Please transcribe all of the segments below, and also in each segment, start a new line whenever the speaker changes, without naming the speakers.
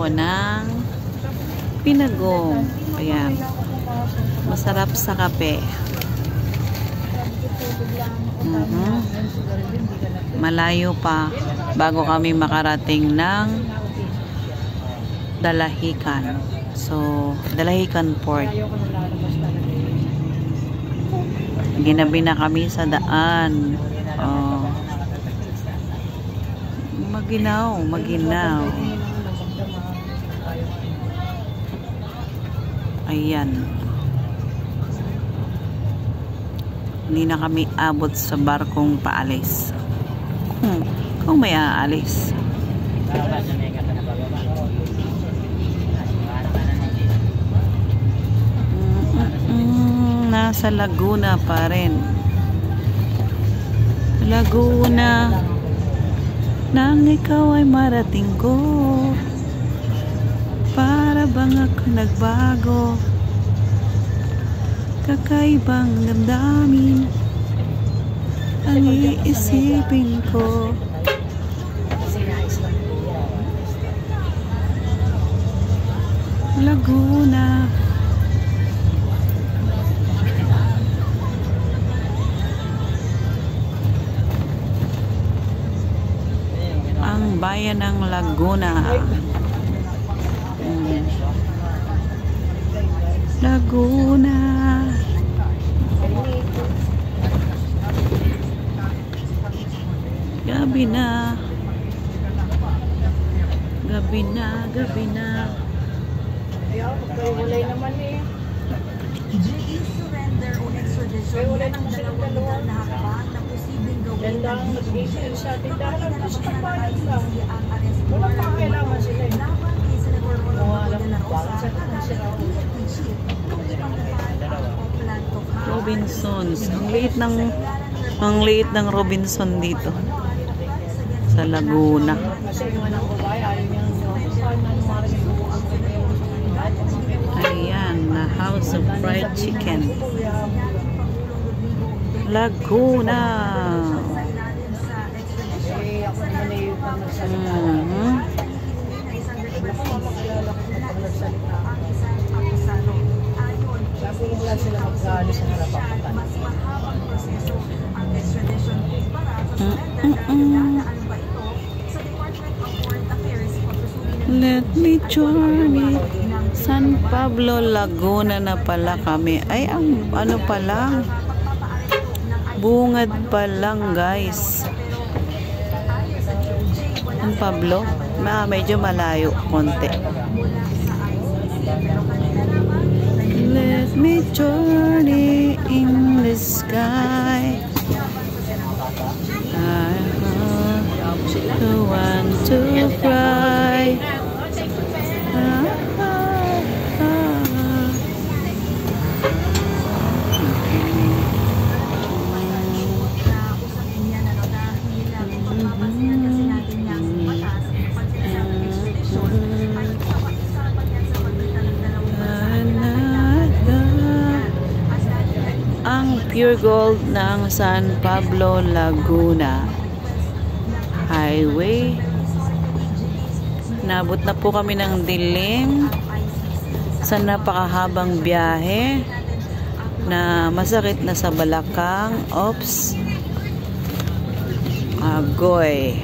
ako ng pinagong. Ayan. Masarap sa kape. Malayo pa bago kami makarating ng Dalahican. So, Dalahican Port. Ginabi na kami sa daan. Oh. Maginaw, maginaw. Ayan. Hindi na kami abot sa barkong paalis. Kung may aalis. Nasa Laguna pa rin. Laguna, nang ikaw ay marating ko, para bang ako nagbago, kakaibang damdamin ang iisipin ko. Laguna, ang bayan ng Laguna. Laguna. Gabi na. Gabi na, gabi na.
Ayaw, magkahiwalay naman eh.
Surrender o extradition yan ang dalawang na hakbang na posibleng gawin ng
nag-issue sa atin dahil
ang
gusto ka pa
arrest
wala pa kailangan sila eh.
laban kay Senator Rolando de la Rosa
sa kanya sila.
Robinsons. Ang liit ng Robinson dito sa Laguna. Ayan, na House of Fried Chicken. Laguna.
Wala sila magkano sa harapan.
Let me journey. San Pablo, Laguna na pala kami. Ay, ang ano pa lang. Bungad pa lang, guys. San Pablo? Medyo malayo konti. Let me journey in the sky. I want to fly. Pure gold ng San Pablo, Laguna Highway. Nabot na po kami ng dilim sa napakahabang biyahe na masakit na sa balakang. Oops. Agoy.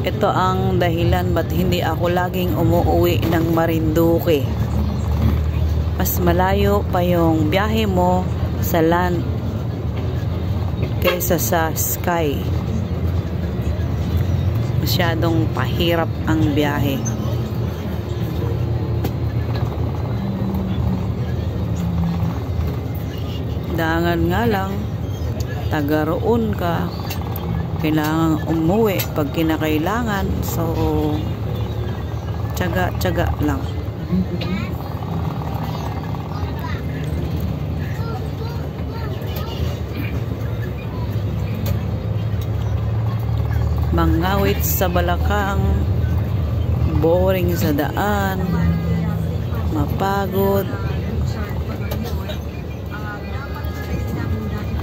Ito ang dahilan ba't hindi ako laging umuwi ng Marinduque. Mas malayo pa yung biyahe mo sa land kaysa sa sky. Masyadong pahirap ang biyahe. Dangan nga lang, taga roon ka, kailangan umuwi pag kinakailangan. So, tiyaga-tiyaga lang. Mangawit sa balakang, boring sa daan, mapagod,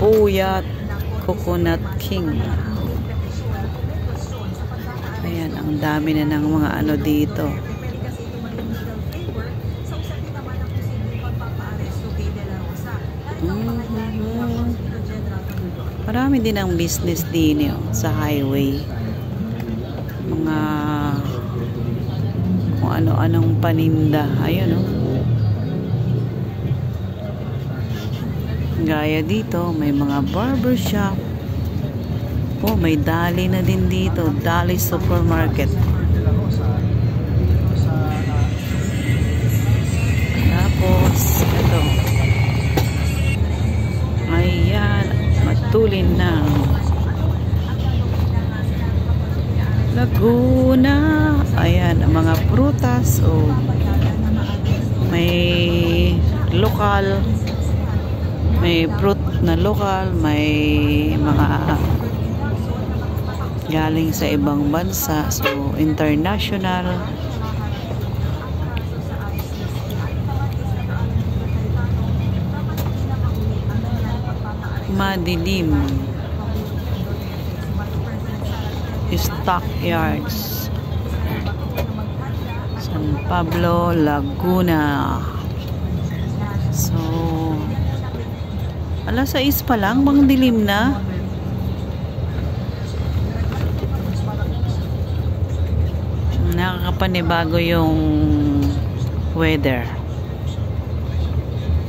puyat, Coconut King. Ayan, ang dami na ng mga ano dito.
Pwede kasi ito maging legal framework sa usapin naman ng posibleng pagpapaaresto kay De La Rosa. Narito ang pangayari ni Consul General Panulon.
Marami din ang business din sa highway. Mga kung ano-anong paninda. Ayun, oh. Gaya dito, may mga barbershop. Oh, may Dali na din dito. Dali Supermarket. Tapos, ito. Ayan, matulin na. Laguna. Ayan, ang mga prutas. Oh, may lokal. May fruit na lokal. May mga galing sa ibang bansa. So, international. Madilim. Stockyards. San Pablo, Laguna. So, alas 6 pa lang, bang dilim na? Nakakapanibago yung weather.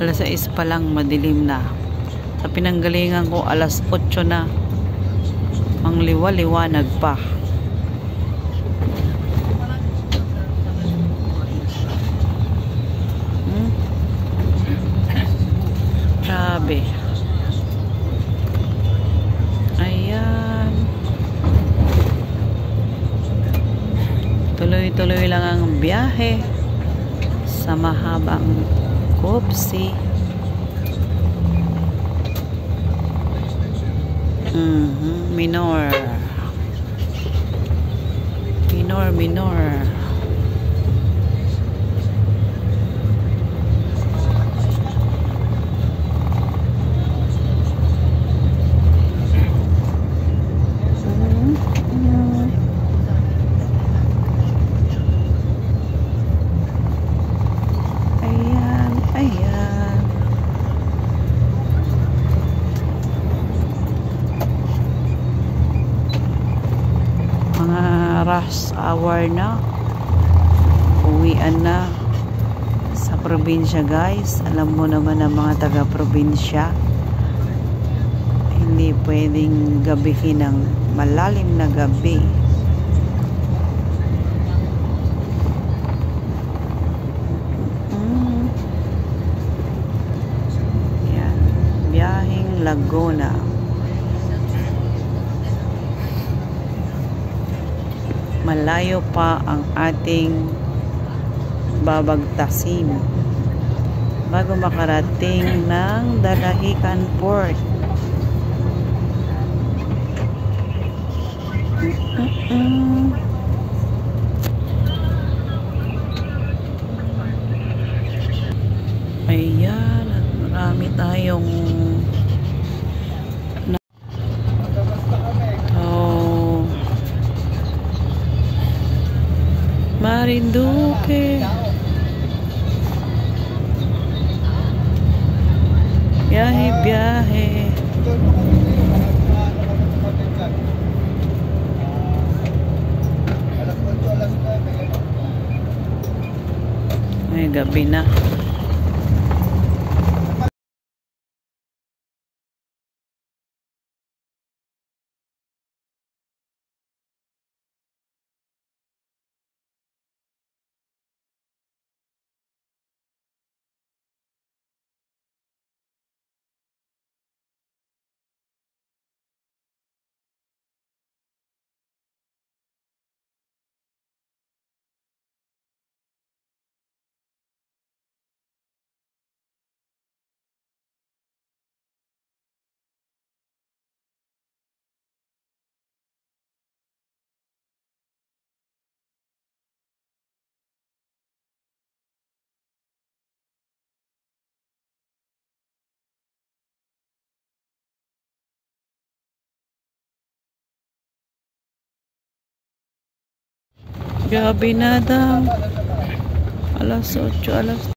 Alas 6 pa lang, madilim na. Sa pinanggalingan ko, alas 8 na. Ang liwa-liwanag pa. Grabe. Ayan. Tuloy-tuloy lang ang biyahe sa mahabang Copse. Minor. Ayan. Mga rush hour na. Uwian na sa probinsya, guys. Alam mo naman ang mga taga-probinsya, hindi pwedeng gabihin ng malalim na gabi. Yan. Biyaheng Laguna. Malayo pa ang ating babagtasin bago makarating ng Dalahican Port. Ayan, at marami tayong Marinduque. Biyahe. Ay, gabi na. Gabi na daw. Alas 8, alas